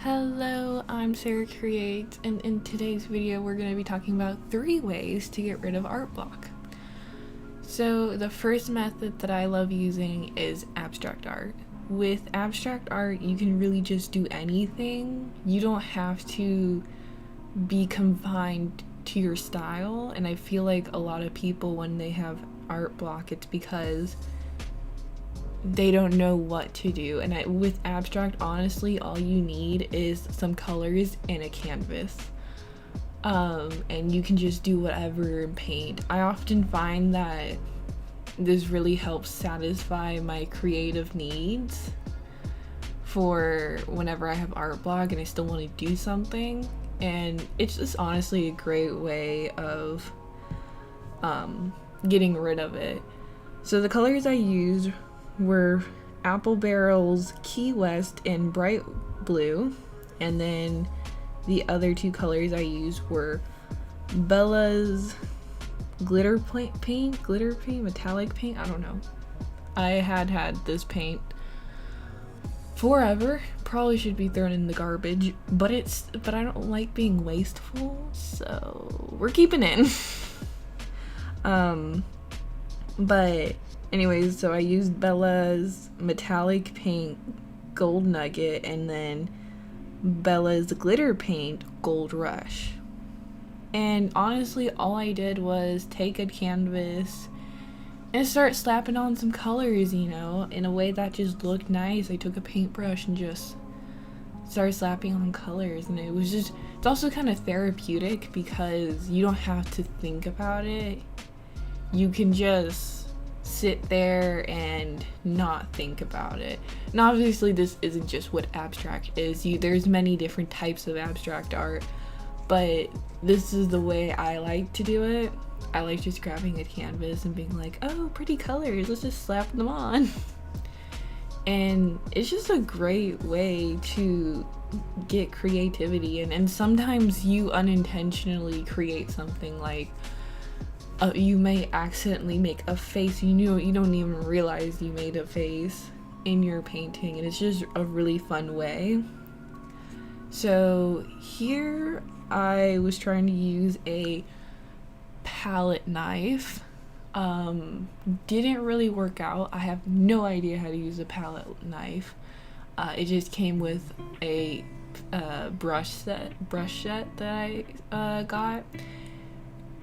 Hello, I'm SarahCreates, and in today's video we're going to be talking about 3 ways to get rid of Artblock. So the first method that I love using is abstract art. With abstract art, you can really just do anything. You don't have to be confined to your style, and I feel like a lot of people, when they have Artblock, it's because they don't know what to do. And with abstract, honestly, all you need is some colors and a canvas, and you can just do whatever and paint. I often find that this really helps satisfy my creative needs for whenever I have Artblock and I still want to do something, and it's just honestly a great way of getting rid of it. So the colors I used were Apple Barrel's Key West and Bright Blue, and then the other 2 colors I used were Bella's glitter paint, metallic paint. I don't know. I had this paint forever. Probably should be thrown in the garbage, but I don't like being wasteful, so we're keeping it in. But anyways, so I used Bella's metallic paint Gold Nugget and then Bella's glitter paint Gold Rush. And honestly, all I did was take a canvas and start slapping on some colors, in a way that just looked nice. I took a paintbrush and just started slapping on colors, and it's also kind of therapeutic because you don't have to think about it. You can just sit there and not think about it. And obviously this isn't just what abstract is. There's many different types of abstract art, but this is the way I like to do it. I like just grabbing a canvas and being like, oh, pretty colors, let's just slap them on. And it's just a great way to get creativity, and sometimes you unintentionally create something, like you may accidentally make a face. You don't even realize you made a face in your painting, and it's just a really fun way. So here I was trying to use a palette knife. Didn't really work out. I have no idea how to use a palette knife. It just came with a brush set that I got,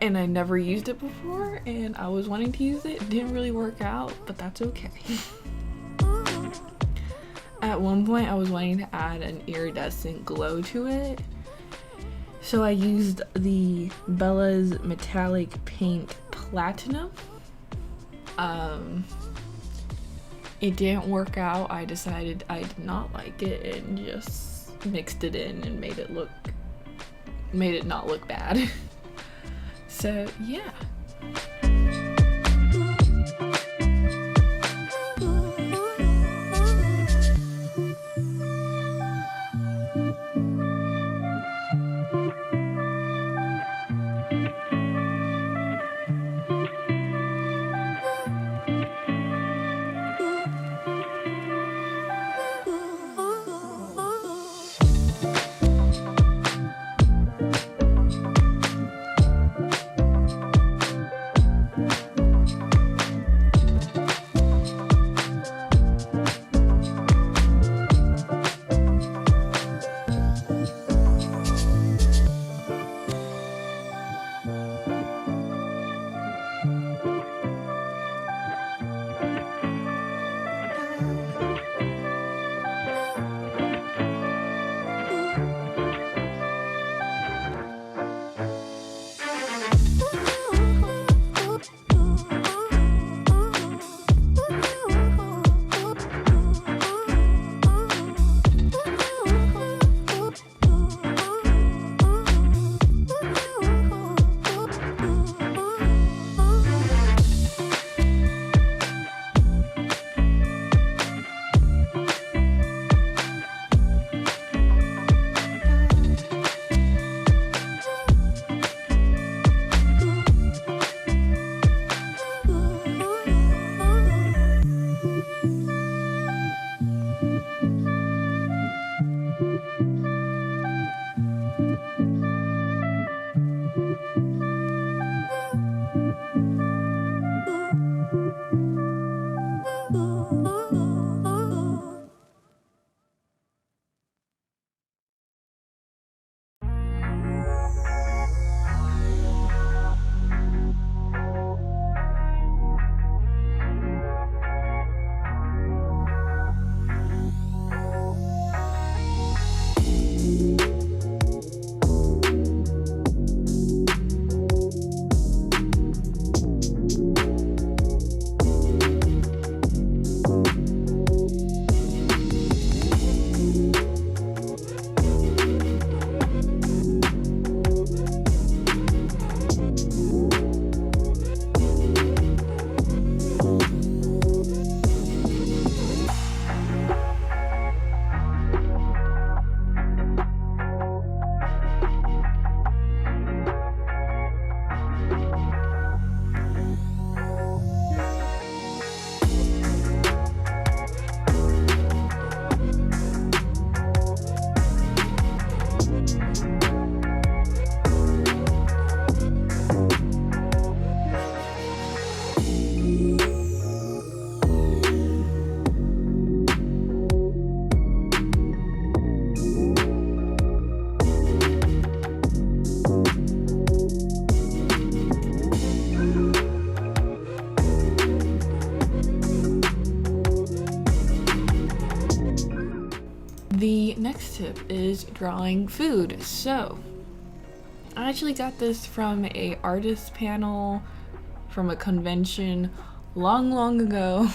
and I never used it before, and I was wanting to use it. It didn't really work out, but that's okay. At one point I was wanting to add an iridescent glow to it, so I used the Bella's metallic paint Platinum. It didn't work out. I decided I did not like it and just mixed it in and made it not look bad. So yeah. next tip is drawing food. So I actually got this from a artist panel from a convention long ago.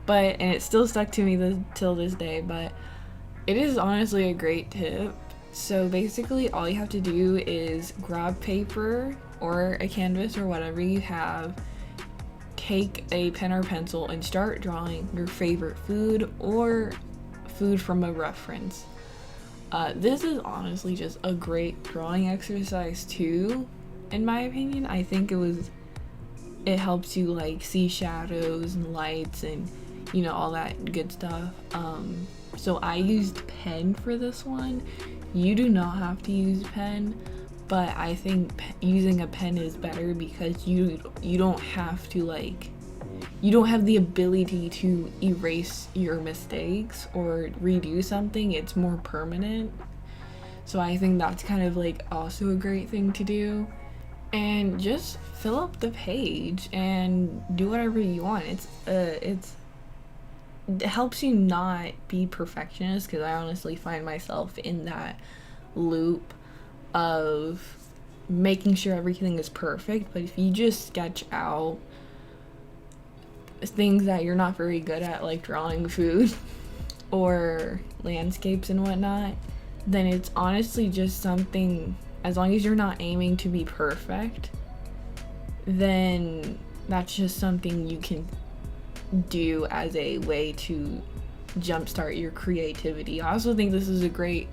And it still stuck to me till this day, but it is honestly a great tip. So basically all you have to do is grab paper or a canvas or whatever you have, take a pen or pencil and start drawing your favorite food or food from a reference. This is honestly just a great drawing exercise too, in my opinion. I think it helps you like see shadows and lights and all that good stuff. So I used pen for this one. You do not have to use pen, but I think using a pen is better because you don't have to you don't have the ability to erase your mistakes or redo something. It's more permanent. So I think that's kind of also a great thing to do. And just fill up the page and do whatever you want. It helps you not be perfectionist, because I honestly find myself in that loop of making sure everything is perfect. But if you just sketch out things that you're not very good at, like drawing food or landscapes and whatnot, then it's honestly just something, as long as you're not aiming to be perfect, then that's just something you can do as a way to jumpstart your creativity. I also think this is a great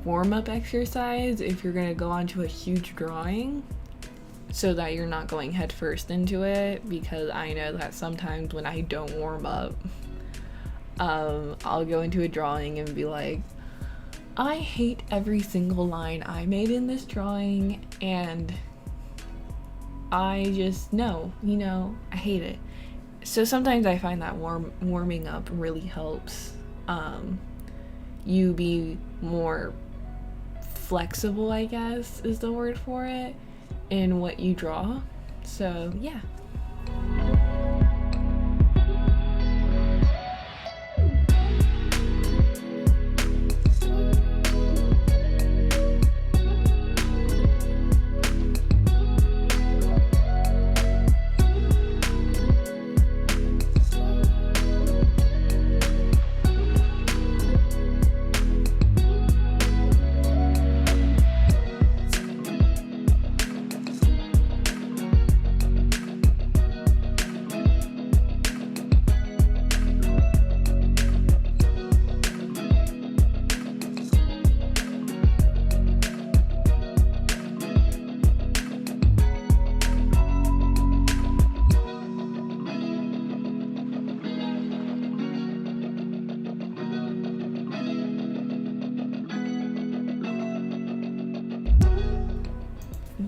warm-up exercise if you're going to go onto a huge drawing, so that you're not going headfirst into it, because I know that sometimes when I don't warm up, I'll go into a drawing and be like, I hate every single line I made in this drawing, and I just I hate it. So sometimes I find that warming up really helps you be more flexible, I guess is the word for it, in what you draw. So yeah.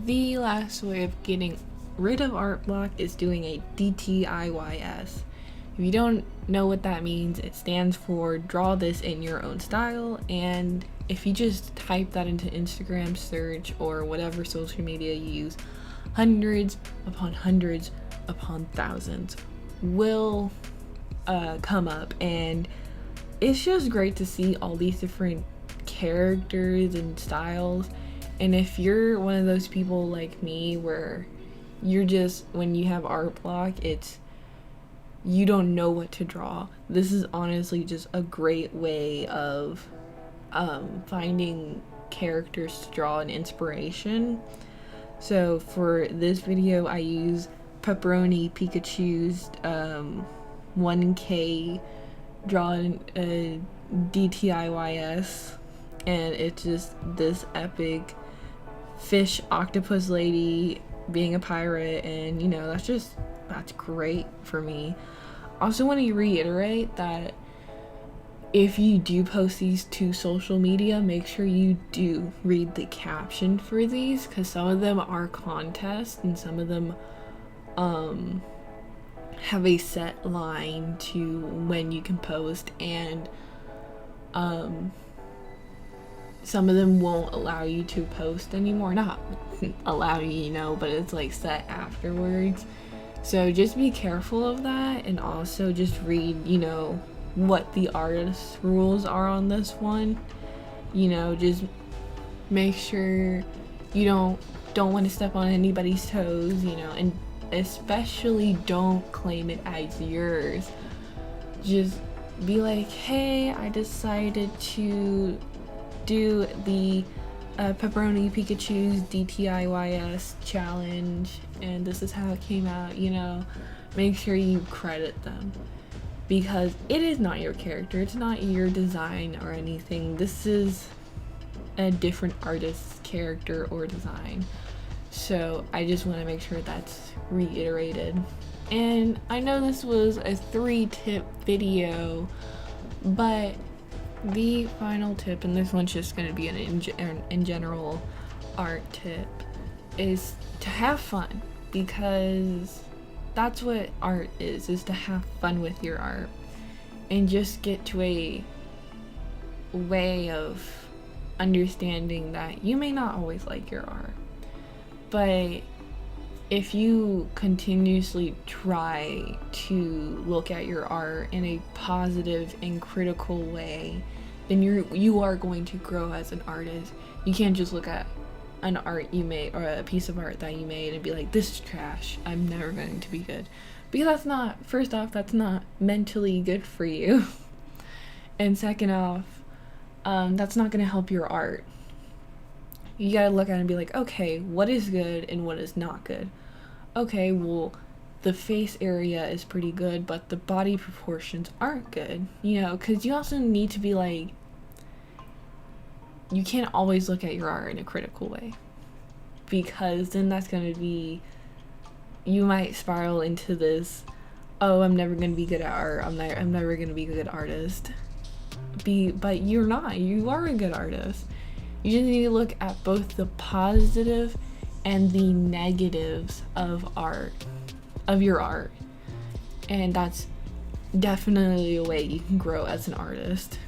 The last way of getting rid of Artblock is doing a DTIYS. If you don't know what that means, it stands for draw this in your own style. And if you just type that into Instagram search or whatever social media you use, hundreds upon thousands will come up. And it's just great to see all these different characters and styles. And if you're one of those people like me where you're just, when you have Artblock, you don't know what to draw, this is honestly just a great way of finding characters to draw and inspiration. So for this video I use Pepperoni Pikachu's 1K drawn DTIYS, and it's just this epic fish octopus lady being a pirate, and that's great for me. Also want to reiterate that if you do post these to social media, make sure you do read the caption for these, because some of them are contests and some of them have a set line to when you can post, and some of them won't allow you to post anymore. Not allow you, but it's set afterwards. So just be careful of that, and also just read, what the artist rules are on this one. You know, just make sure you don't want to step on anybody's toes, you know, and especially don't claim it as yours. Just be like, hey, I decided to do the Pepperoni Pikachu's DTIYS challenge, and this is how it came out, you know. Make sure you credit them, because it is not your character, it's not your design or anything. This is a different artist's character or design. So I just want to make sure that's reiterated. And I know this was a 3-tip video, but the final tip, and this one's just going to be an in general art tip, is to have fun, because that's what art is to have fun with your art and just get to a way of understanding that you may not always like your art, but if you continuously try to look at your art in a positive and critical way, then you are going to grow as an artist. You can't just look at an art you made or a piece of art that you made and be like, this is trash, I'm never going to be good, because that's not, first off, that's not mentally good for you, and second off, that's not going to help your art. You gotta look at it and be like, okay, what is good and what is not good? Okay, well, the face area is pretty good, but the body proportions aren't good, you know, because you also need to be like, you can't always look at your art in a critical way, because then that's going to be, you might spiral into this, oh, I'm never going to be good at art, I'm never going to be a good artist. But you're not, you are a good artist. You just need to look at both the positive and the negatives of your art, and that's definitely a way you can grow as an artist.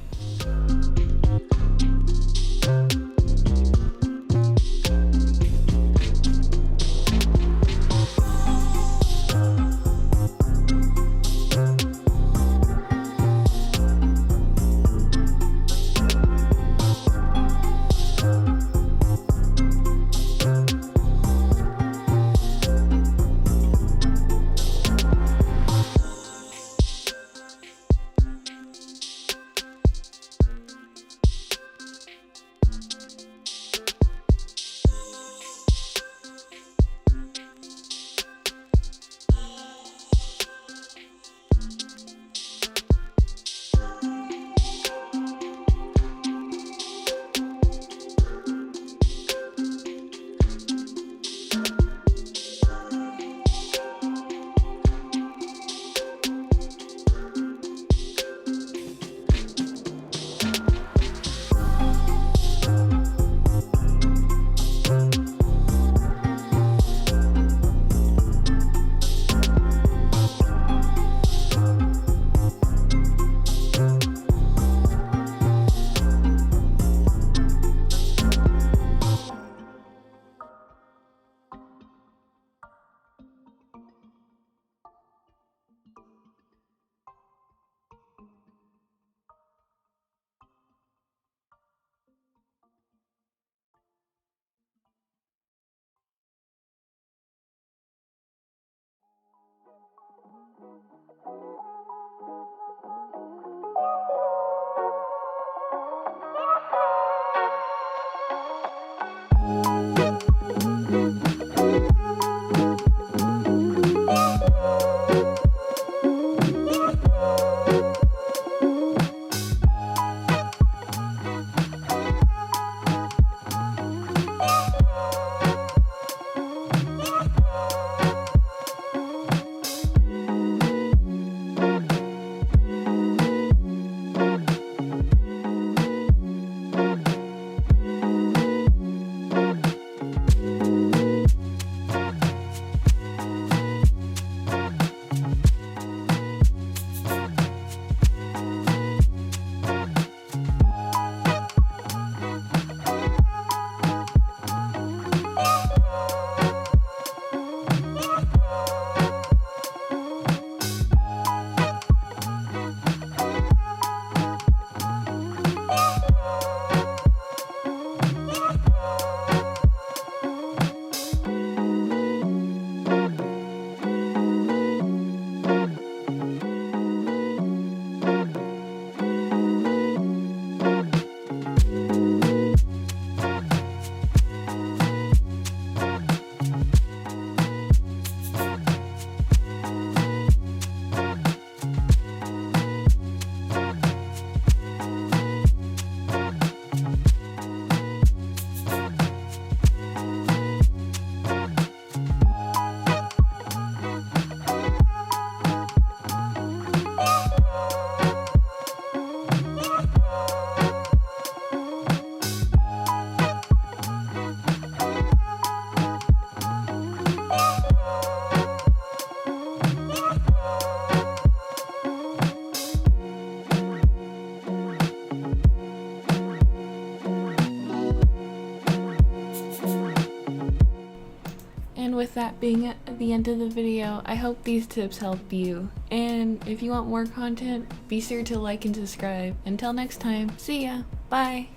that being at the end of the video, I hope these tips help you. And if you want more content, be sure to like and subscribe. Until next time, see ya! Bye!